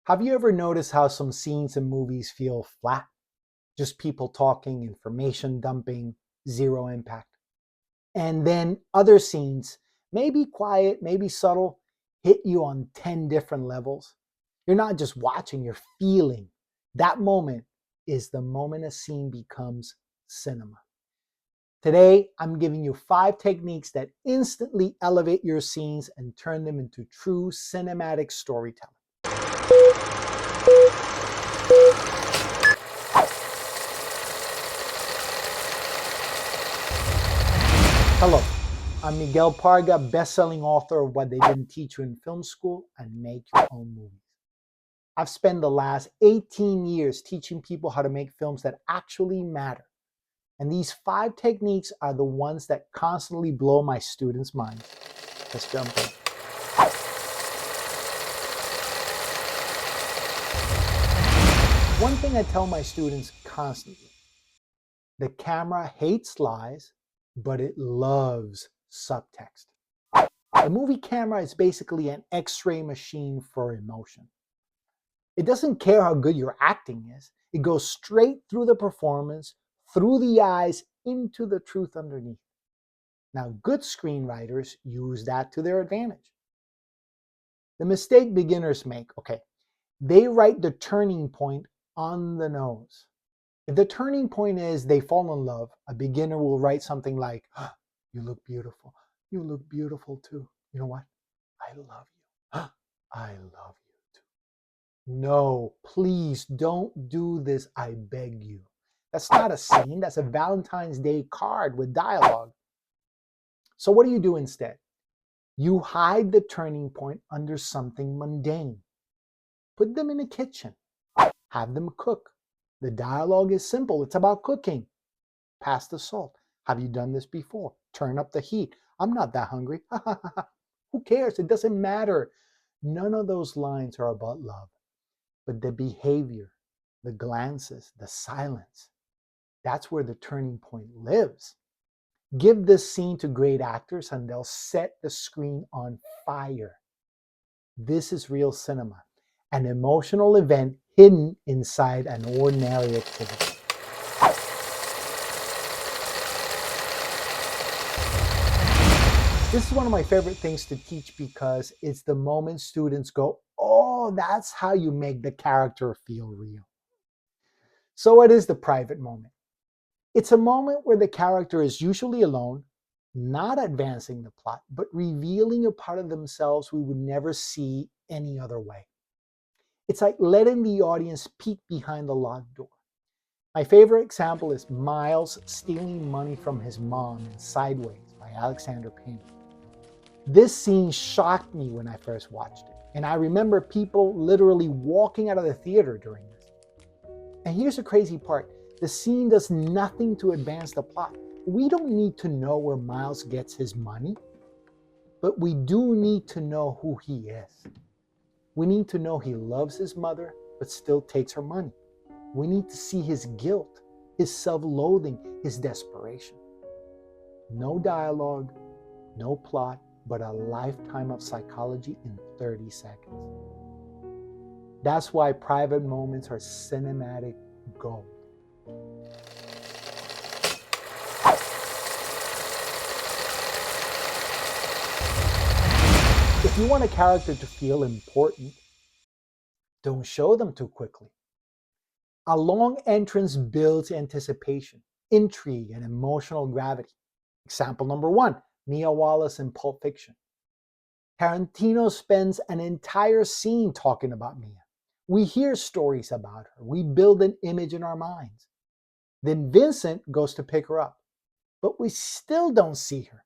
Have you ever noticed how some scenes in movies feel flat? Just people talking, information dumping, zero impact. And then other scenes, maybe quiet, maybe subtle, hit you on 10 different levels. You're not just watching, you're feeling. That moment is the moment a scene becomes cinema. Today, I'm giving you 5 techniques that instantly elevate your scenes and turn them into true cinematic storytelling. Hello, I'm Miguel Parga, best-selling author of What They Didn't Teach You in Film School and Make Your Own Movies. I've spent the last 18 years teaching people how to make films that actually matter. And these 5 techniques are the ones that constantly blow my students' minds. Let's jump in. One thing I tell my students constantly: the camera hates lies, but it loves subtext. The movie camera is basically an X-ray machine for emotion. It doesn't care how good your acting is. It goes straight through the performance, through the eyes, into the truth underneath. Now, good screenwriters use that to their advantage. The mistake beginners make, they write the turning point on the nose. If the turning point is they fall in love, a beginner will write something like, "You look beautiful. You look beautiful too. You know what? I love you. I love you too." No, please don't do this, I beg you. That's not a scene, that's a Valentine's Day card with dialogue. So what do you do instead? You hide the turning point under something mundane. Put them in a kitchen. Have them cook. The dialogue is simple. It's about cooking. Pass the salt. Have you done this before? Turn up the heat. I'm not that hungry. Who cares? It doesn't matter. None of those lines are about love. But the behavior, the glances, the silence, that's where the turning point lives. Give this scene to great actors and they'll set the screen on fire. This is real cinema, an emotional event hidden inside an ordinary activity. This is one of my favorite things to teach because it's the moment students go, "Oh, that's how you make the character feel real." So what is the private moment? It's a moment where the character is usually alone, not advancing the plot, but revealing a part of themselves we would never see any other way. It's like letting the audience peek behind the locked door. My favorite example is Miles stealing money from his mom in Sideways by Alexander Payne. This scene shocked me when I first watched it, and I remember people literally walking out of the theater during this. And here's the crazy part. The scene does nothing to advance the plot. We don't need to know where Miles gets his money, but we do need to know who he is. We need to know he loves his mother, but still takes her money. We need to see his guilt, his self-loathing, his desperation. No dialogue, no plot, but a lifetime of psychology in 30 seconds. That's why private moments are cinematic gold. If you want a character to feel important, don't show them too quickly. A long entrance builds anticipation, intrigue, and emotional gravity. Example number 1, Mia Wallace in Pulp Fiction. Tarantino spends an entire scene talking about Mia. We hear stories about her. We build an image in our minds. Then Vincent goes to pick her up, but we still don't see her.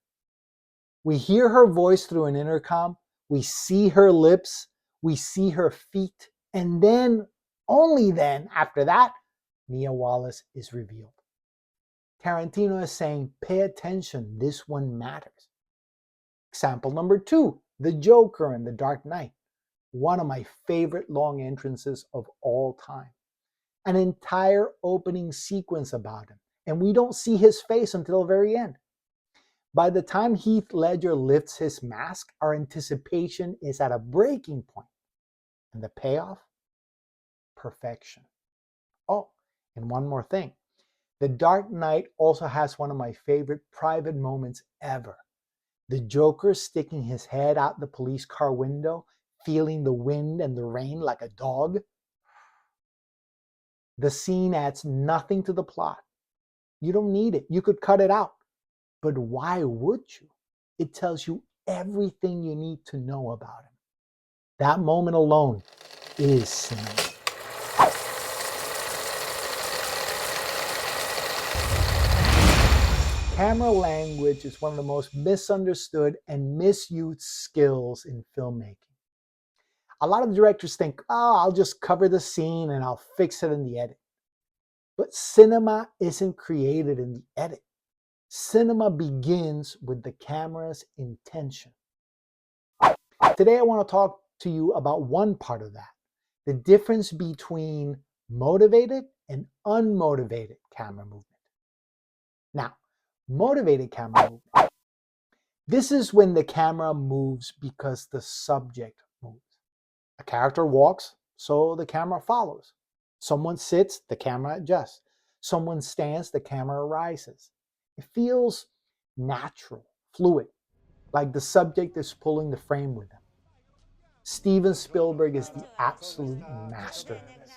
We hear her voice through an intercom. We see her lips. We see her feet. And then, only then, after that, Mia Wallace is revealed. Tarantino is saying, pay attention, this one matters. Example number 2, the Joker in The Dark Knight. One of my favorite long entrances of all time. An entire opening sequence about him, and we don't see his face until the very end. By the time Heath Ledger lifts his mask, our anticipation is at a breaking point. And the payoff? perfection. Oh, and one more thing. The Dark Knight also has one of my favorite private moments ever. The Joker sticking his head out the police car window, feeling the wind and the rain like a dog. The scene adds nothing to the plot. You don't need it. You could cut it out. But why would you? It tells you everything you need to know about him. That moment alone is cinema. Camera language is one of the most misunderstood and misused skills in filmmaking. A lot of directors think, oh, I'll just cover the scene and I'll fix it in the edit. But cinema isn't created in the edit. Cinema begins with the camera's intention. Today, I want to talk to you about one part of that, the difference between motivated and unmotivated camera movement. Now, motivated camera movement. This is when the camera moves because the subject moves. A character walks, so the camera follows. Someone sits, the camera adjusts. Someone stands, the camera rises. It feels natural, fluid, like the subject is pulling the frame with them. Steven Spielberg is the absolute master of this.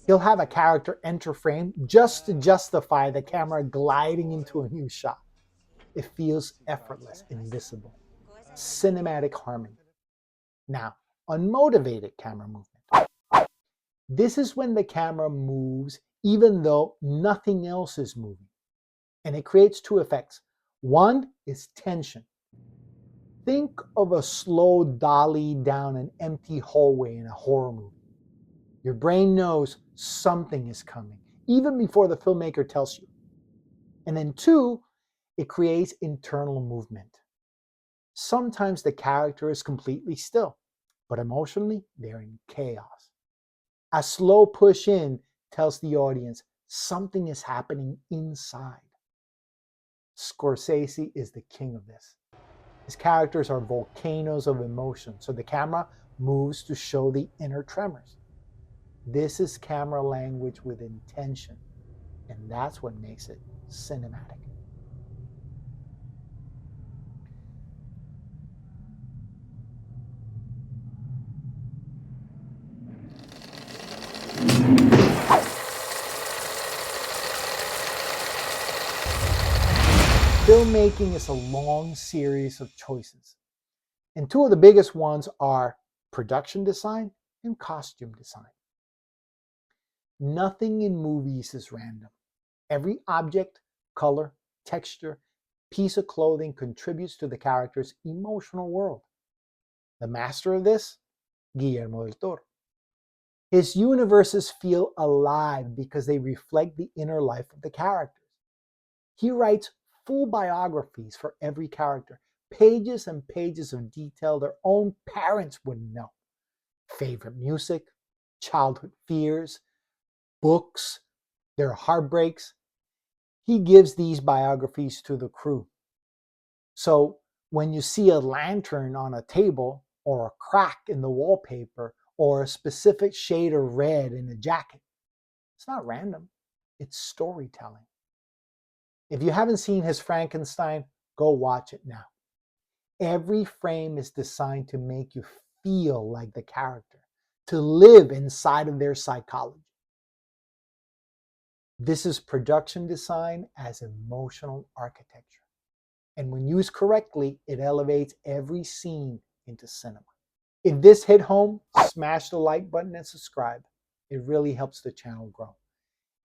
He'll have a character enter frame just to justify the camera gliding into a new shot. It feels effortless, invisible, cinematic harmony. Now, unmotivated camera movement. This is when the camera moves even though nothing else is moving. And it creates two effects. One is tension. Think of a slow dolly down an empty hallway in a horror movie. Your brain knows something is coming, even before the filmmaker tells you. And then two, it creates internal movement. Sometimes the character is completely still, but emotionally, they're in chaos. A slow push in tells the audience something is happening inside. Scorsese is the king of this. His characters are volcanoes of emotion, so the camera moves to show the inner tremors. This is camera language with intention, and that's what makes it cinematic. Filmmaking is a long series of choices, and two of the biggest ones are production design and costume design. Nothing in movies is random. Every object, color, texture, piece of clothing contributes to the character's emotional world. The master of this, Guillermo del Toro. His universes feel alive because they reflect the inner life of the characters. He writes full biographies for every character, pages and pages of detail their own parents wouldn't know. Favorite music, childhood fears, books, their heartbreaks. He gives these biographies to the crew. So when you see a lantern on a table, or a crack in the wallpaper, or a specific shade of red in a jacket, it's not random, it's storytelling. If you haven't seen his Frankenstein, go watch it now. Every frame is designed to make you feel like the character, to live inside of their psychology. This is production design as emotional architecture. And when used correctly, it elevates every scene into cinema. If this hit home, smash the like button and subscribe. It really helps the channel grow.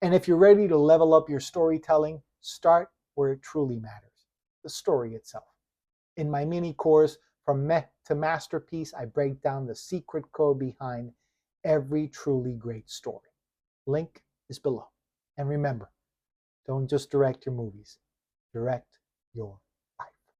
And if you're ready to level up your storytelling, start where it truly matters, the story itself. In my mini course, From Meh to Masterpiece, I break down the secret code behind every truly great story. Link is below. And remember, don't just direct your movies, direct your